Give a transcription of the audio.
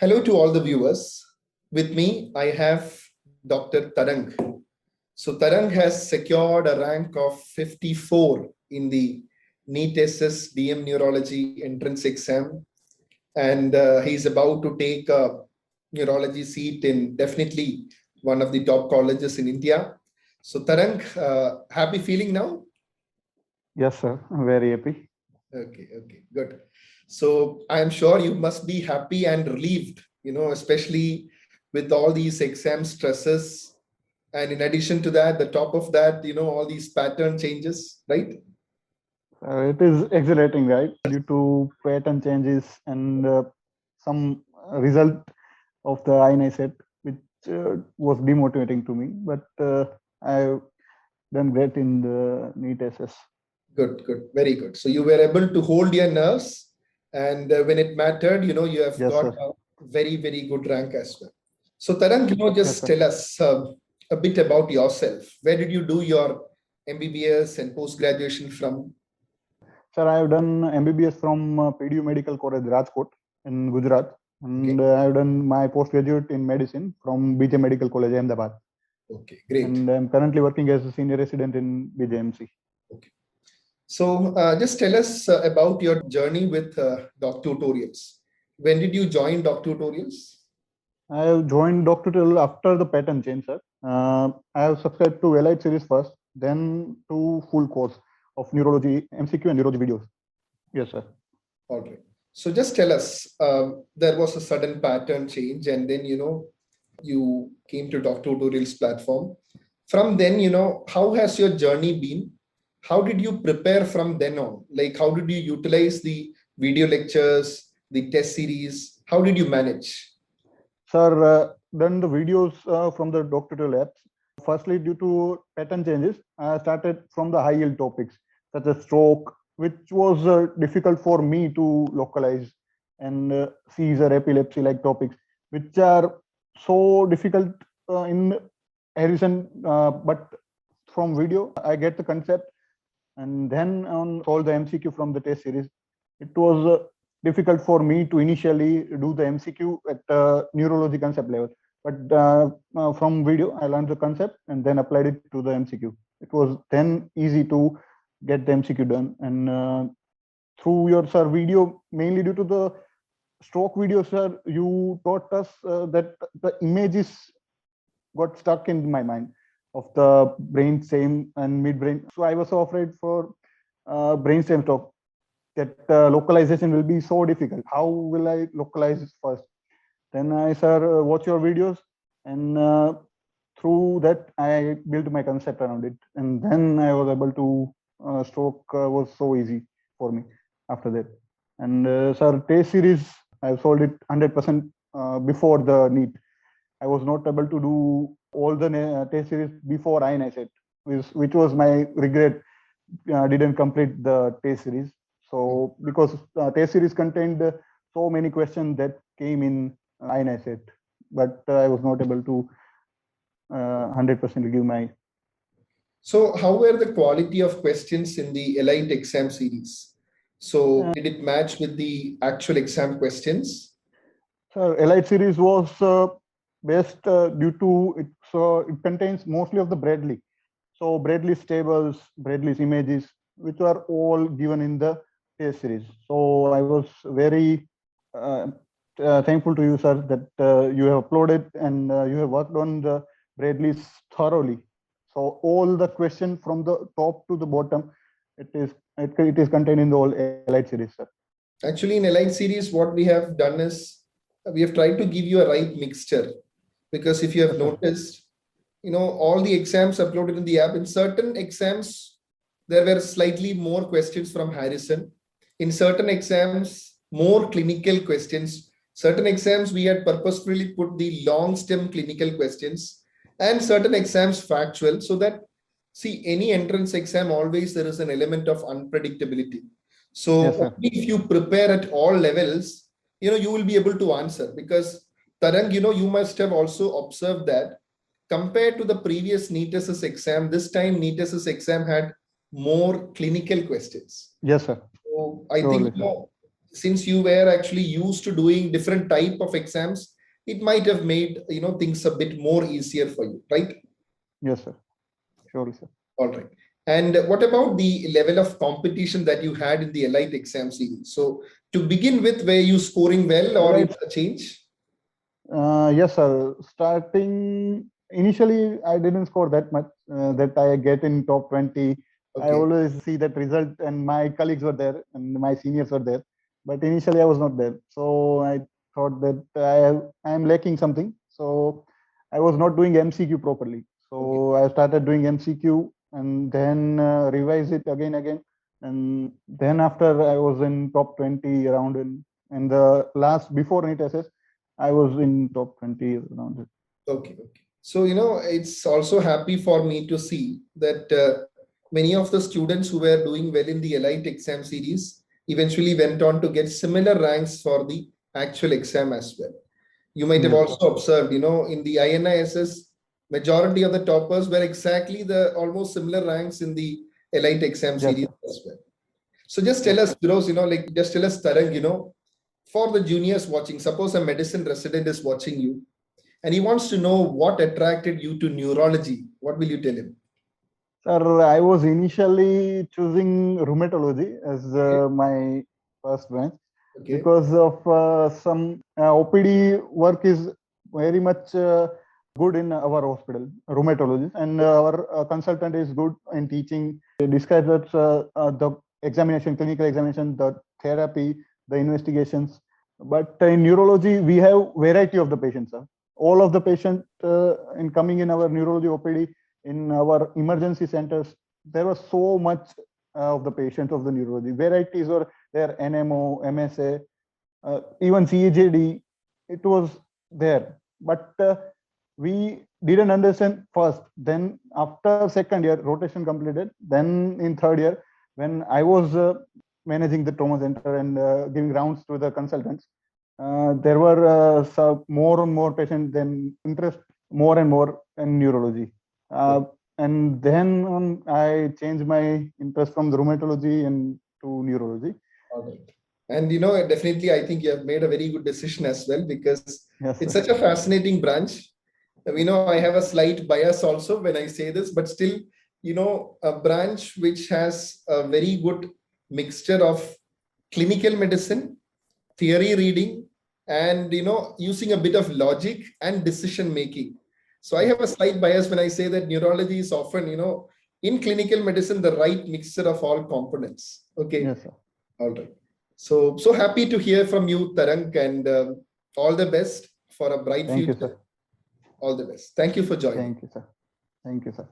Hello to all the viewers. With me, I have Dr. Tarang. So Tarang has secured a rank of 54 in the NEET SS DM Neurology entrance exam. And he's about to take a neurology seat in definitely one of the top colleges in India. So Tarang, happy feeling now? Yes, sir. I'm very happy. Okay, good. So I'm sure you must be happy and relieved, especially with all these exam stresses. And in addition to that, the top of that, all these pattern changes, right? It is exhilarating, right? Due to pattern changes and some result of the INI set, which was demotivating to me. But I've done great in the NEET SS. Good, very good. So you were able to hold your nerves, and when it mattered, you have Yes, got sir. a very good rank as well. So Tarang, just Yes, tell us a bit about yourself. Where did you do your MBBS and post-graduation from? sir. I've done MBBS from PDU Medical College, Rajkot in Gujarat. And Okay, I've done my postgraduate in medicine from BJ Medical College, Ahmedabad. okay, great. And I'm currently working as a senior resident in BJMC. Okay. So just tell us about your journey with DocTutorials. When did you join DocTutorials? I have joined DocTutorials after the pattern change, sir. I have subscribed to Elite series first, then to full course of neurology, MCQ and neurology videos. Yes, sir. All right. So just tell us, there was a sudden pattern change, and then you came to DocTutorials platform. From then, how has your journey been? How did you prepare from then on? Like, how did you utilize the video lectures, the test series? How did you manage? Sir, then the videos from the DocTutorial apps. Firstly, due to pattern changes, I started from the high yield topics such as stroke, which was difficult for me to localize, and seizure, epilepsy like topics, which are so difficult in Harrison. But from video, I get the concept, and then on solve the MCQ from the test series. It was difficult for me to initially do the MCQ at neurology concept level, but from video I learned the concept and then applied it to the MCQ. It was then easy to get the MCQ done, and through your sir video, mainly due to the stroke video, sir, you taught us that the images got stuck in my mind of the brain stem and midbrain. So I was so afraid for brainstem talk that localization will be so difficult. How will I localize first? Then I sir watch your videos, and through that I built my concept around it, and then I was able to stroke was so easy for me after that. And sir, test series I've solved it 100% before the NEET. I was not able to do all the test series before INI set, which was my regret. Didn't complete the test series. So because test series contained so many questions that came in INI set, but I was not able to 100% give my. So how were the quality of questions in the Elite exam series? So did it match with the actual exam questions? So Elite series was best due to it. So it contains mostly of the Bradley. So Bradley's tables, Bradley's images, which are all given in the test series. So I was very thankful to you, sir, that you have uploaded and you have worked on the Bradley's thoroughly. So all the question from the top to the bottom, it is contained in the whole Elite series, sir. Actually, in Elite series, what we have done is we have tried to give you a right mixture, because if you have noticed, all the exams uploaded in the app, in certain exams, there were slightly more questions from Harrison. In certain exams, more clinical questions. Certain exams, we had purposefully put the long stem clinical questions, and certain exams factual, so that, see, any entrance exam, always there is an element of unpredictability. So Yes, only if you prepare at all levels, you will be able to answer. Because Tarang, you must have also observed that compared to the previous NEET SS exam, this time NEET SS exam had more clinical questions. Yes, sir. So I Surely, think sir. since you were actually used to doing different type of exams, it might have made, things a bit more easier for you, right? Yes, sir. Surely, sir. All right. And what about the level of competition that you had in the elite exam series? So to begin with, were you scoring well or Right. it a change? Yes, sir. Starting initially, I didn't score that much that I get in top 20. I Okay. always see that result, and my colleagues were there and my seniors were there. But initially, I was not there. So I thought that I am lacking something. So I was not doing MCQ properly. Okay. So I started doing MCQ and then revise it again. And then after I was in top 20 around in the last before NEET SS, I was in top 20 around it. Okay. Okay. So, it's also happy for me to see that many of the students who were doing well in the elite exam series eventually went on to get similar ranks for the actual exam as well. You might have Yes, sir. also observed, in the INISS, majority of the toppers were exactly the almost similar ranks in the elite exam Yes, series sir. as well. So just tell Yes, us, sir. Firoz, just tell us, Tarang, for the juniors watching, suppose a medicine resident is watching you and he wants to know what attracted you to neurology. What will you tell him? Sir, I was initially choosing rheumatology as Okay. my first branch Okay. because of some OPD work is very much good in our hospital, rheumatology, and our consultant is good in teaching. He describes that the examination, clinical examination, the therapy, the investigations. But in neurology, we have variety of the patients. Sir. All of the patient in coming in our neurology OPD, in our emergency centers, there was so much of the patients of the neurology. Varieties were there, NMO, MSA, even CAJD, it was there. But we didn't understand first. Then after second year, rotation completed. Then in third year, when I was managing the trauma center and giving rounds to the consultants, there were some more and more patients, then interest more and more in neurology. And then I changed my interest from the rheumatology and to neurology. All right. And definitely, I think you have made a very good decision as well because Yes, it's sir. such a fascinating branch. I have a slight bias also when I say this, but still, a branch which has a very good mixture of clinical medicine, theory reading, and using a bit of logic and decision making. So I Yes, have a slight bias when I say that neurology is often, in clinical medicine, the right mixture of all components. Okay. yes, sir. All right. So happy to hear from you, Tarang, and all the best for a bright Thank you, future. sir. All the best. Thank you for joining. Thank you, sir. Thank you, sir.